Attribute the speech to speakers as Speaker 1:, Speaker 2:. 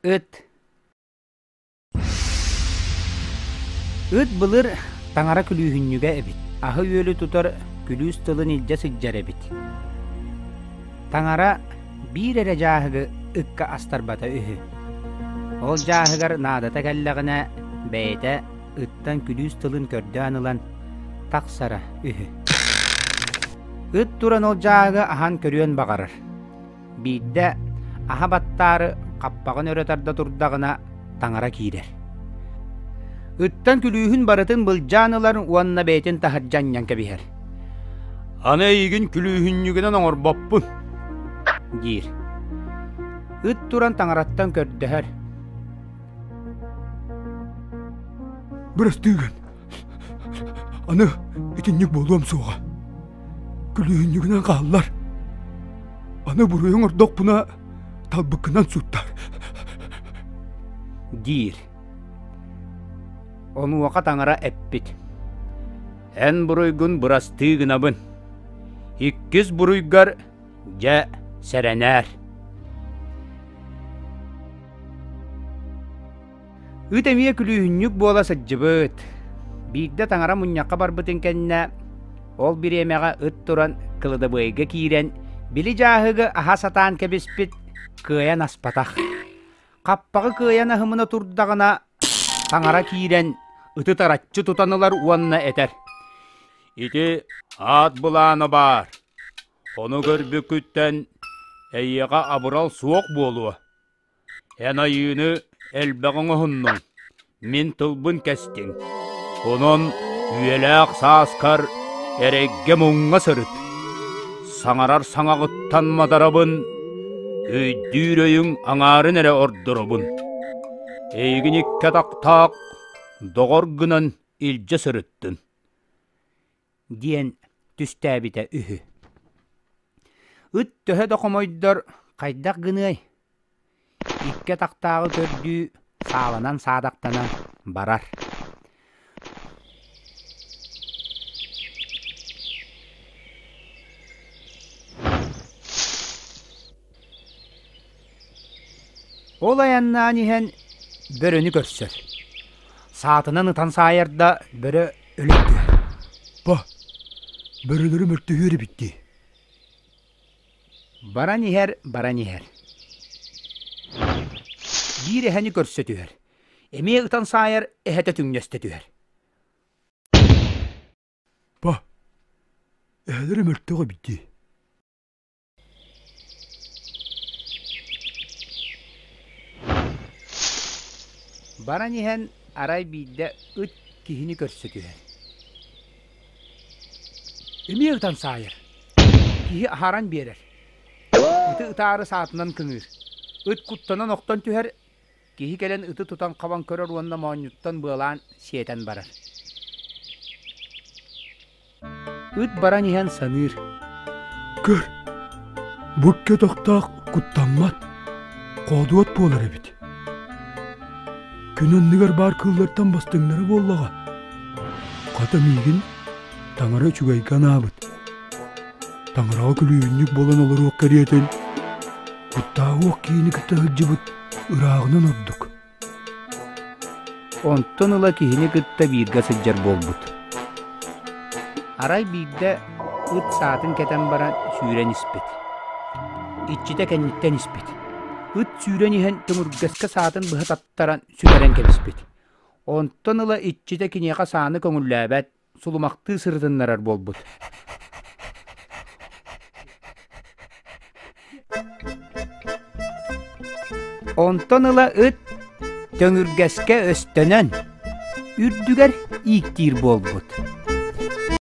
Speaker 1: Ыт. Ыт былыр таңара күлүүһүннүгэ эбит. Ахы үөлү тутар күлүүс тылын илдэ сыджар эбит. Таңара бир эре жааһыгы ыкка астарбата үһү. Ол жааһыгар наадата кэллэҕинэ бэйэтэ ыттан күлүүс тылын көрдөөн ылан тахсара үһү. Ыт туран ол жааһыгы ахан көрүөн багарар. Бииддэ аха баттаары каппагын өрөтарда турдагына таңара киирер. Ыттан күлүүһүн барытын былжаанылар уанна бэйтин тахаржаннян кэбиһэр.
Speaker 2: Аны ийгин күлүүһүннүгүнэн оҥорбоппун.
Speaker 1: Диир. Ыт туран таңараттан көрдөһөр.
Speaker 3: Бырастыгын. Аны итинник болуам суға. Күлүүһүннүгүнэн кааллар. Аны буруйуң ордоқ буна талбыкынан суттар.
Speaker 1: Диир. Onu вака таңара эппит.
Speaker 2: Эн буруйгун бырастыгынабын. Иккис буруйгар жа сәрэнär.
Speaker 1: Ыт эмие күлүүһүннүк буола сыджыбыт. Биидде таңара муньякка барбытын кэннэ. Ол биремега ыт туран кылыдабыйга киирен били жааһыгы аха сатаан кэбиспит кыайан аспатах. Каппагы кыайан ахымына турдагына таңара киирен ыты таратчы тутанылар уанна этер.
Speaker 2: Ити ат булааны бар. Onu көрбүкүттен эйега абырал суок болуа. Эн айыны элбегоңо хуннун. Мин тылбын кестин. Онон үйелэк сааскар эрегге муңга сырыт. Саңарар саңагыттан мадарабын. Өйдүүрөйүң аңарын эре ордоробун. Эйгин икке тактаак догоргунан илже сырыттын.
Speaker 1: Диэн түстәбите үһү. Ыт төһө докомойдор кайдак гыныай. Икке тактаагы көрдүү сааланан саадактанан барар. Ол аяннаан иһэн бөрөнү көрсөр. Саатынан ытан саайарда бөрө өлөктү.
Speaker 3: Ба, бөрөлөрү мөрттүһүөрү битти.
Speaker 1: Баран иһэр. Бир эһэни көрсөтүһэр. Эмие ытан саайар эһэтэ түҥнөстөтүһэр.
Speaker 3: Ба, эһэлери мөрттөҕө битти.
Speaker 1: Баран иһэн арай биидде ыт киһини көрсөтүһэр. Эмие ытан саайар. Киһи ахаран биэрэр. Ыты ытаары саатынан кыҥыыр. Ыт куттанан оқтон түһэр. Киһи келен ыты тутан кабан көрөр уонна моонньуттан быалаан сиэтэн барар. Ыт баран иһэн саныыр.
Speaker 3: Көр, букке тохтаак куттаммат, коодуот буолар эбит. Күнөннүгер бар кыллартан бастыңнары боллага. Ката мигин таңара чугайган абыт. Таңараа күлүүннүк болан олоруок кериетен. Куттаагуок кийини кытта хыджыбыт ыраагынан ордук.
Speaker 1: Онтон ыла киһини кытта бииргэ сылдьар болбут. Арай биидде ыт саатын кетен баран сүүрэн испит. Иччите кэнниттен испит. Ыт сүүрэн иһэн тымургэске саатын быһа таптаран сүгэрэн кэбиспит. Онтон ыла иччите киниэха сааны көҥүллээбэт сулумактыы сырытыннарар болбут. Онтон ыла ыт төҥүргэске өстөнөн үрдүгэр ииктиир болбут.